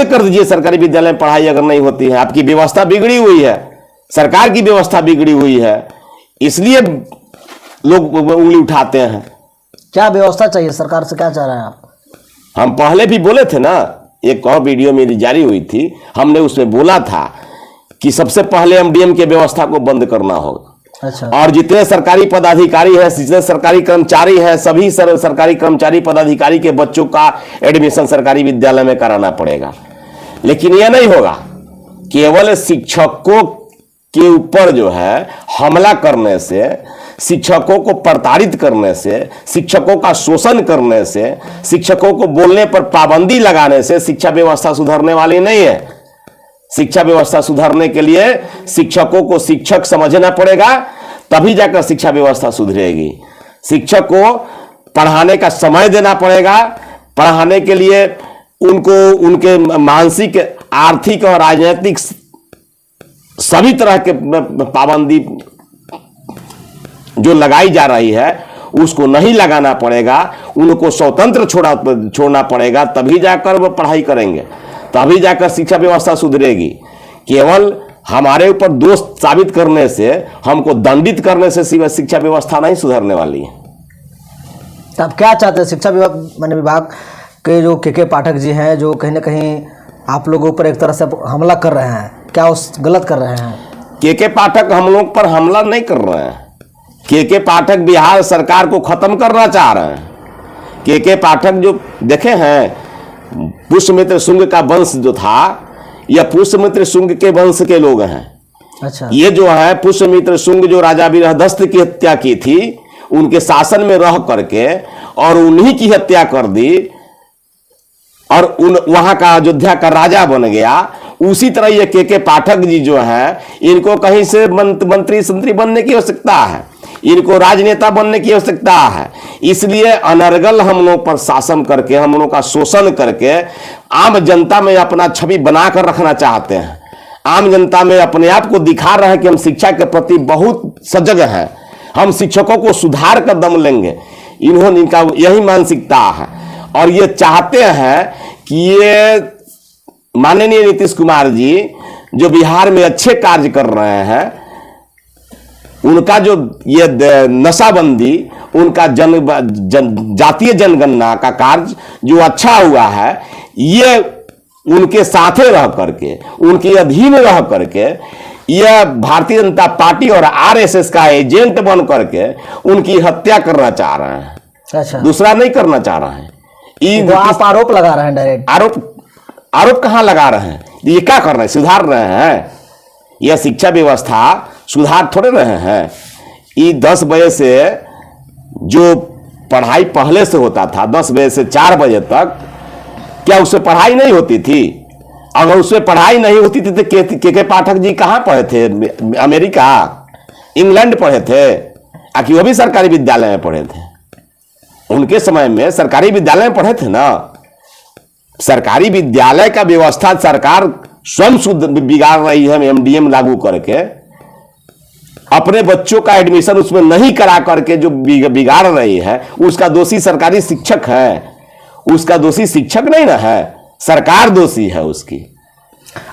बंद कर दीजिए सरकारी विद्यालय में पढ़ाई अगर नहीं होती है। आपकी व्यवस्था बिगड़ी हुई है, सरकार की व्यवस्था बिगड़ी हुई है, इसलिए लोग उंगली उठाते हैं। क्या व्यवस्था चाहिए सरकार से, क्या चाह रहे हैं आप? हम पहले भी बोले थे ना, एक और वीडियो मेरी जारी हुई थी, हमने उसमें बोला था कि सबसे पहले एमडीएम की व्यवस्था को बंद करना होगा। अच्छा। और जितने सरकारी पदाधिकारी हैं, जितने सरकारी कर्मचारी हैं, सभी सरकारी कर्मचारी पदाधिकारी के बच्चों का एडमिशन सरकारी विद्यालय में कराना पड़ेगा। लेकिन यह नहीं होगा, केवल शिक्षकों के ऊपर जो है हमला करने से, शिक्षकों को प्रताड़ित करने से, शिक्षकों का शोषण करने से, शिक्षकों को बोलने पर पाबंदी लगाने से शिक्षा व्यवस्था सुधरने वाली नहीं है। शिक्षा व्यवस्था सुधारने के लिए शिक्षकों को शिक्षक समझना पड़ेगा, तभी जाकर शिक्षा व्यवस्था सुधरेगी। शिक्षक को पढ़ाने का समय देना पड़ेगा, पढ़ाने के लिए उनको उनके मानसिक, आर्थिक और राजनीतिक सभी तरह के पाबंदी जो लगाई जा रही है उसको नहीं लगाना पड़ेगा, उनको स्वतंत्र छोड़ना पड़ेगा, तभी जाकर वो पढ़ाई करेंगे, तभी जाकर शिक्षा व्यवस्था सुधरेगी। केवल हमारे ऊपर दोष साबित करने से, हमको दंडित करने से शिक्षा व्यवस्था नहीं सुधरने वाली है। तो आप क्या चाहते हैं? शिक्षा विभाग के जो के पाठक जी हैं, जो कहीं ना कहीं आप लोगों पर एक तरह से हमला कर रहे हैं, क्या उस गलत कर रहे हैं? के पाठक हम लोग पर हमला नहीं कर रहे हैं। के पाठक बिहार सरकार को खत्म करना चाह रहे हैं। के पाठक जो देखे हैं, पुष्यमित्र शुंग का वंश जो था, यह पुष्यमित्र शुंग के वंश के लोग हैं। अच्छा। ये जो है पुष्यमित्र शुंग जो राजा बृहदस्थ की हत्या की थी, उनके शासन में रह करके और उन्हीं की हत्या कर दी और वहां का अयोध्या का राजा बन गया। उसी तरह ये के पाठक जी जो है, इनको कहीं से मंत्री संतरी बनने की आवश्यकता है, इनको राजनेता बनने की आवश्यकता है। इसलिए अनर्गल हम लोग पर शासन करके, हम लोगों का शोषण करके आम जनता में अपना छवि बनाकर रखना चाहते हैं। आम जनता में अपने आप को दिखा रहे हैं कि हम शिक्षा के प्रति बहुत सजग हैं, हम शिक्षकों को सुधार कर दम लेंगे। इनका यही मानसिकता है और ये चाहते हैं कि ये माननीय नीतीश कुमार जी जो बिहार में अच्छे कार्य कर रहे हैं, उनका जो ये नशाबंदी, उनका जातीय जनगणना का कार्य जो अच्छा हुआ है, ये उनके साथे रह करके, उनके अधीन रह करके, यह भारतीय जनता पार्टी और आरएसएस का एजेंट बन करके उनकी हत्या करना चाह रहे हैं। अच्छा। दूसरा नहीं करना चाह रहे हैं। तो आप आरोप लगा रहे हैं डायरेक्ट? आरोप कहां लगा रहे हैं? ये क्या कर रहे हैं? सुधार रहे हैं? यह शिक्षा व्यवस्था सुधार थोड़े रहे हैं। ये 10 बजे से जो पढ़ाई पहले से होता था, 10 बजे से 4 बजे तक, क्या उससे पढ़ाई नहीं होती थी? अगर उसमें पढ़ाई नहीं होती थी तो के पाठक जी कहाँ पढ़े थे? अमेरिका, इंग्लैंड पढ़े थे? आखिर वो भी सरकारी विद्यालय में पढ़े थे। उनके समय में सरकारी विद्यालय में पढ़े थे ना। सरकारी विद्यालय का व्यवस्था सरकार स्वयं बिगाड़ रही है, एमडीएम लागू करके अपने बच्चों का एडमिशन उसमें नहीं करा करके जो बिगाड़ रही है, उसका दोषी सरकारी शिक्षक है, उसका दोषी शिक्षक नहीं ना है, सरकार दोषी है उसकी।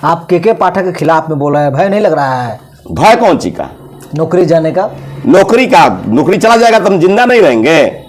आप के पाठक के खिलाफ में बोल रहे हैं, भय नहीं लग रहा है? भय कौन सी का? नौकरी जाने का? नौकरी चला जाएगा तो हम जिंदा नहीं रहेंगे।